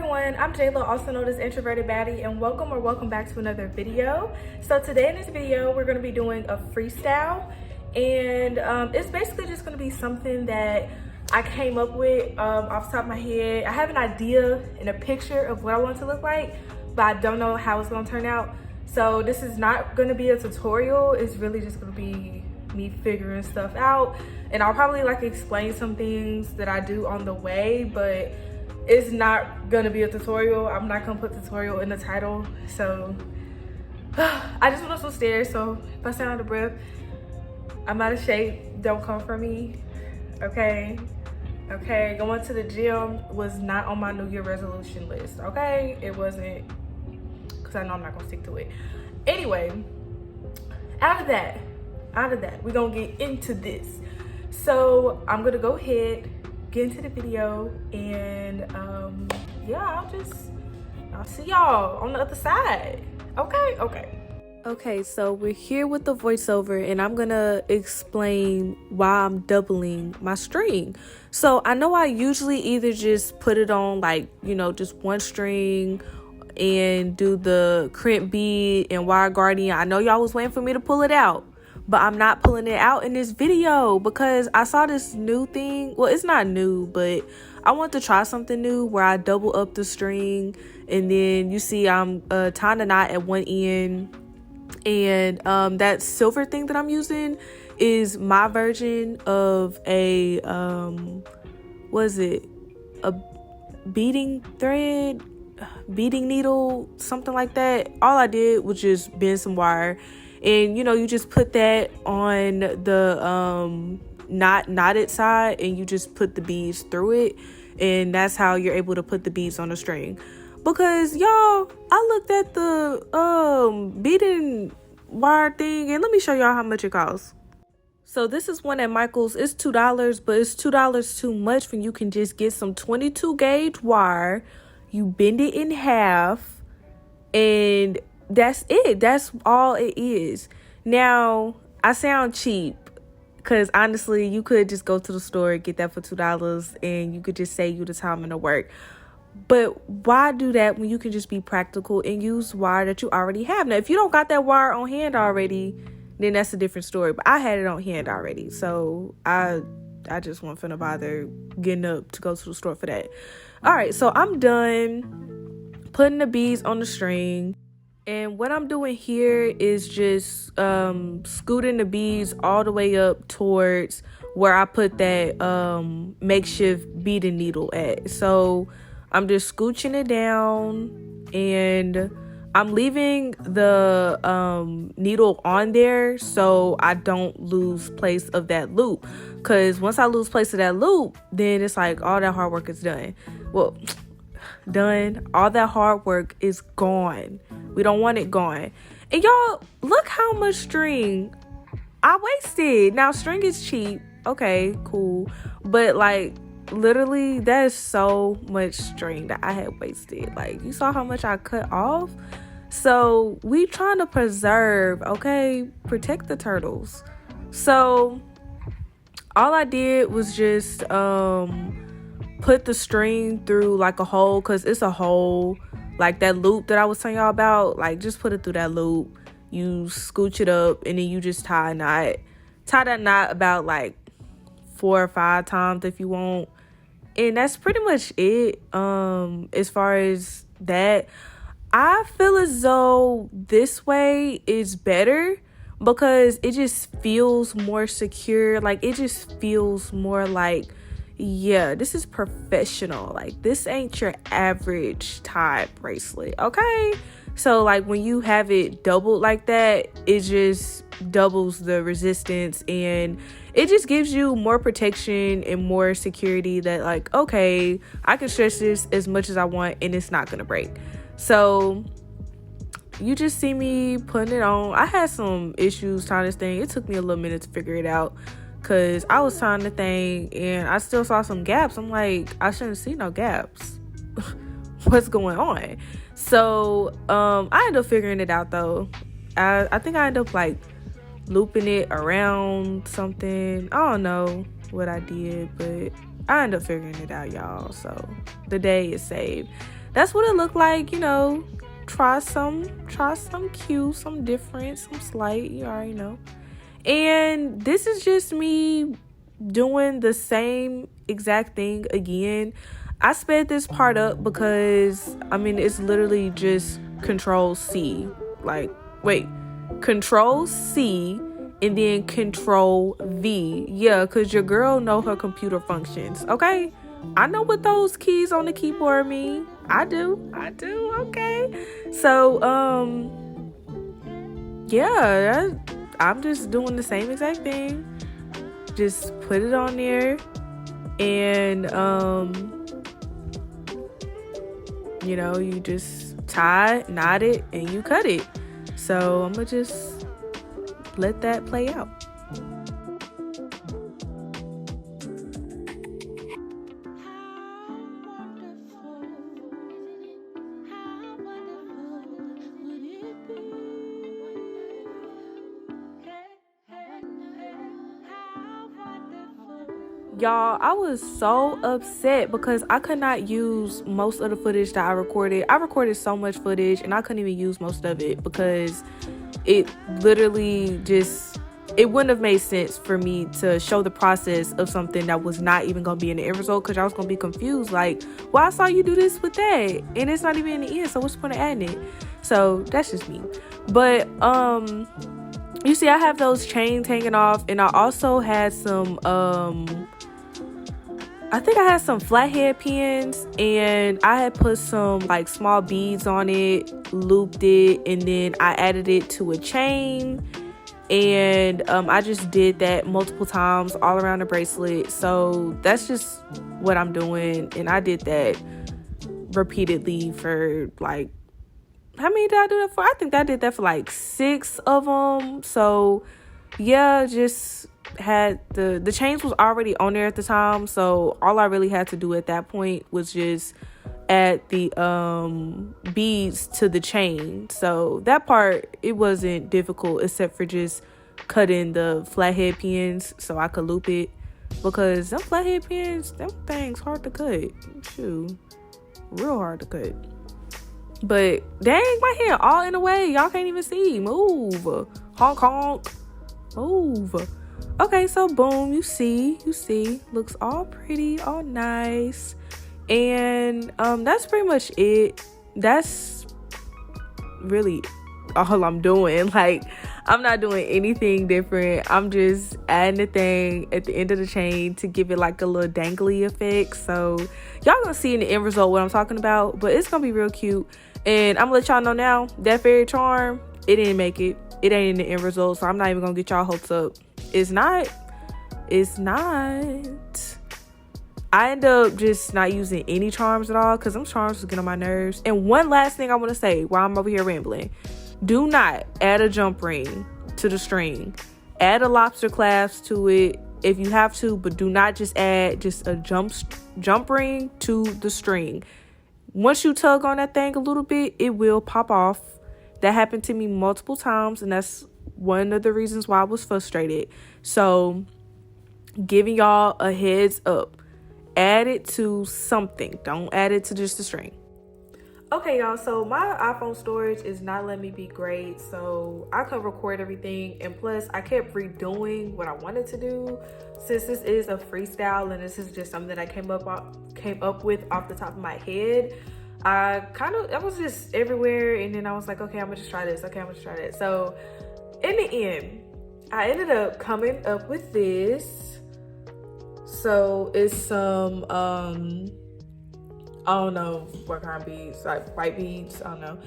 everyone, I'm Jayla, also known as Introverted Baddie, and welcome back to another video. So today in this video, we're going to be doing a freestyle, and it's basically just going to be something that I came up with off the top of my head. I have an idea and a picture of what I want it to look like, but I don't know how it's going to turn out. So this is not going to be a tutorial. It's really just going to be me figuring stuff out, and I'll probably like explain some things that I do on the way, but it's not gonna be a tutorial. I'm not gonna put tutorial in the title. So I just went up some stairs, so if I sound out of breath, I'm out of shape. Don't come for me. Okay, going to the gym was not on my New Year resolution list. Okay, it wasn't, because I know I'm not gonna stick to it. Anyway, out of that, we're gonna get into this. So I'm gonna go ahead, get into the video, and yeah, I'll see y'all on the other side. Okay, so we're here with the voiceover, and I'm gonna explain why I'm doubling my string. So I know I usually either just put it on like, you know, just one string and do the crimp bead and wire guardian. I know y'all was waiting for me to pull it out, but I'm not pulling it out in this video because I saw this new thing. Well, it's not new, but I want to try something new where I double up the string, and then you see I'm tying a knot at one end, and that silver thing that I'm using is my version of a a beading thread, beading needle, something like that. All I did was just bend some wire, and you know, you just put that on the knotted side, and you just put the beads through it, and that's how you're able to put the beads on the string. Because y'all, I looked at the beading wire thing, and let me show y'all how much it costs. So this is one at Michael's. It's $2, but it's $2 too much when you can just get some 22 gauge wire, you bend it in half, and that's it. That's all it is. Now, I sound cheap because honestly, you could just go to the store and get that for $2, and you could just save you the time and the work. But why do that when you can just be practical and use wire that you already have? Now, if you don't got that wire on hand already, then that's a different story. But I had it on hand already, so I just wasn't finna bother getting up to go to the store for that. All right, so I'm done putting the beads on the string. And what I'm doing here is just scooting the beads all the way up towards where I put that makeshift beading needle at. So I'm just scooching it down, and I'm leaving the needle on there so I don't lose place of that loop. Because once I lose place of that loop, then it's like all that hard work is done. Well, done. All that hard work is gone. We don't want it gone. And y'all, look how much string I wasted. Now, string is cheap. Okay, cool. But like, literally, that is so much string that I had wasted. Like, you saw how much I cut off? So we trying to preserve, okay? Protect the turtles. So all I did was just put the string through like a hole, because it's a hole, like that loop that I was telling y'all about. Like, just put it through that loop, you scooch it up, and then you just tie a knot. Tie that knot about like 4 or 5 times if you want, and that's pretty much it. As far as that, I feel as though this way is better because it just feels more secure. Like, it just feels more like, yeah, this is professional. Like, this ain't your average tie bracelet, okay? So like, when you have it doubled like that, it just doubles the resistance, and it just gives you more protection and more security that like, okay, I can stretch this as much as I want and it's not gonna break. So you just see me putting it on. I had some issues tying this thing. It took me a little minute to figure it out because I was tying the thing and I still saw some gaps. I'm like, I shouldn't see no gaps. What's going on? So I ended up figuring it out though. I think I ended up like looping it around something. I don't know what I did, but I ended up figuring it out, y'all. So the day is saved. that's what it looked like, you know. Try some cute, some different, some slight, you already know. And this is just me doing the same exact thing again. I sped this part up because, I mean, it's literally just Control C. Like, wait, Control C and then Control V. Yeah, because your girl know her computer functions, okay? I know what those keys on the keyboard mean. I do, okay? So, yeah, I'm just doing the same exact thing. Just put it on there and, you know, you just tie, knot it, and you cut it. So I'm gonna just let that play out. Y'all, I was so upset because I could not use most of the footage that I recorded. I recorded so much footage and I couldn't even use most of it because it literally just, it wouldn't have made sense for me to show the process of something that was not even going to be in the end result, because I was going to be confused. Like, well, I saw you do this with that and it's not even in the end, so what's the point of adding it? So that's just me. But you see, I have those chains hanging off, and I also had some I think I had some flathead pins, and I had put some like small beads on it, looped it, and then I added it to a chain. And I just did that multiple times all around the bracelet. So that's just what I'm doing. And I did that repeatedly for like, how many did I do that for? I think I did that for like 6 of them. So yeah, just had the chains was already on there at the time, so all I really had to do at that point was just add the beads to the chain. So that part, it wasn't difficult except for just cutting the flathead pins so I could loop it, because them flathead pins, them things hard to cut. Shoot, real hard to cut. But dang, my hair all in the way, y'all can't even see. Move, honk honk, move. Okay, so boom, you see, looks all pretty, all nice. And that's pretty much it. That's really all I'm doing. Like, I'm not doing anything different. I'm just adding the thing at the end of the chain to give it like a little dangly effect. So y'all gonna see in the end result what I'm talking about, but it's gonna be real cute. And I'm gonna let y'all know now, that fairy charm, it didn't make it. It ain't in the end result, so I'm not even gonna get y'all hopes up. It's not. I end up just not using any charms at all, because them charms was getting on my nerves. And one last thing I want to say while I'm over here rambling: do not add a jump ring to the string. Add a lobster clasp to it if you have to, but do not just add just a jump ring to the string. Once you tug on that thing a little bit, it will pop off. That happened to me multiple times, and that's one of the reasons why I was frustrated. So, giving y'all a heads up. Add it to something. Don't add it to just the string. Okay, y'all, so my iPhone storage is not letting me be great, so I could record everything, and plus I kept redoing what I wanted to do. Since this is a freestyle and this is just something that I came up with off the top of my head, I was just everywhere, and then I was like, okay, I'm gonna just try this. Okay, I'm gonna just try that. So in the end, I ended up coming up with this. So it's some I don't know what kind of beads, like white beads, I don't know,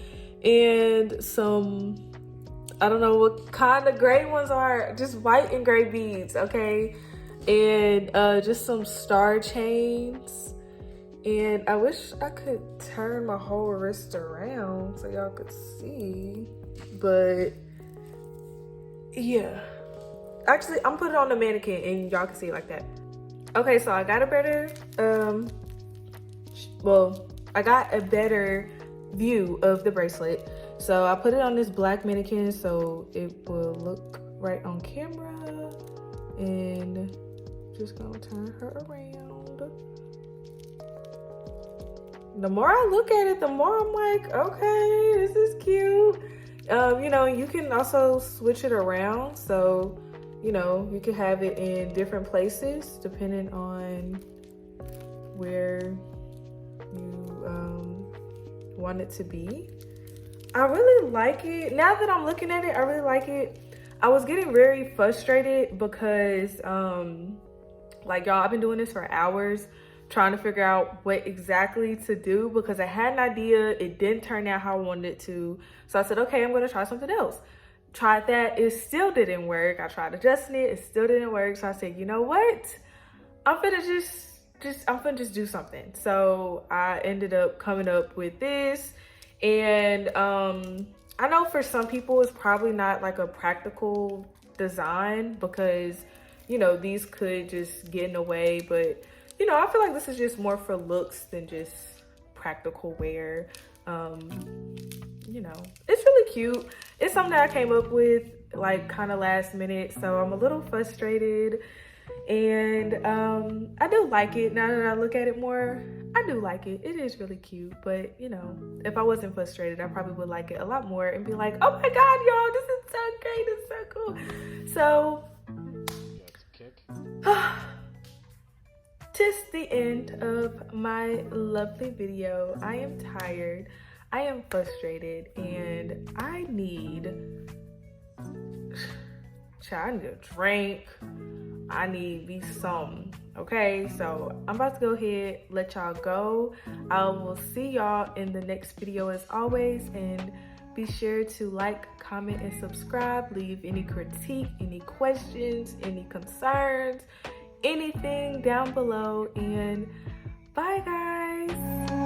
and some, I don't know what kind of gray ones are, just white and gray beads, okay, and just some star chains. And I wish I could turn my whole wrist around so y'all could see, but yeah, actually I'm putting it on the mannequin and y'all can see it like that. Okay, so I got a better view of the bracelet. So I put it on this black mannequin so it will look right on camera, and just gonna turn her around. the more I look at it, the more I'm like, okay, this is cute. You know, you can also switch it around. So, you know, you can have it in different places depending on where you want it to be. I really like it. Now that I'm looking at it, I really like it. I was getting very frustrated because, like, y'all, I've been doing this for hours trying to figure out what exactly to do because I had an idea. It didn't turn out how I wanted it to. So I said, okay, I'm gonna try something else. Tried that, it still didn't work. I tried adjusting it, it still didn't work. So I said, you know what? I'm finna just do something. So I ended up coming up with this. And I know for some people it's probably not like a practical design because, you know, these could just get in the way, but you know, I feel like this is just more for looks than just practical wear. You know, it's really cute. It's something that I came up with like kind of last minute, so I'm a little frustrated. And I do like it. Now that I look at it more, I do like it. It is really cute, but you know, if I wasn't frustrated, I probably would like it a lot more and be like, oh my god, y'all, this is so great, it's so cool. So just the end of my lovely video. I am tired, I am frustrated, and I need a drink. I need me some. Okay, so I'm about to go ahead, let y'all go. I will see y'all in the next video as always, and be sure to like, comment, and subscribe. Leave any critique, any questions, any concerns, anything down below, and bye guys.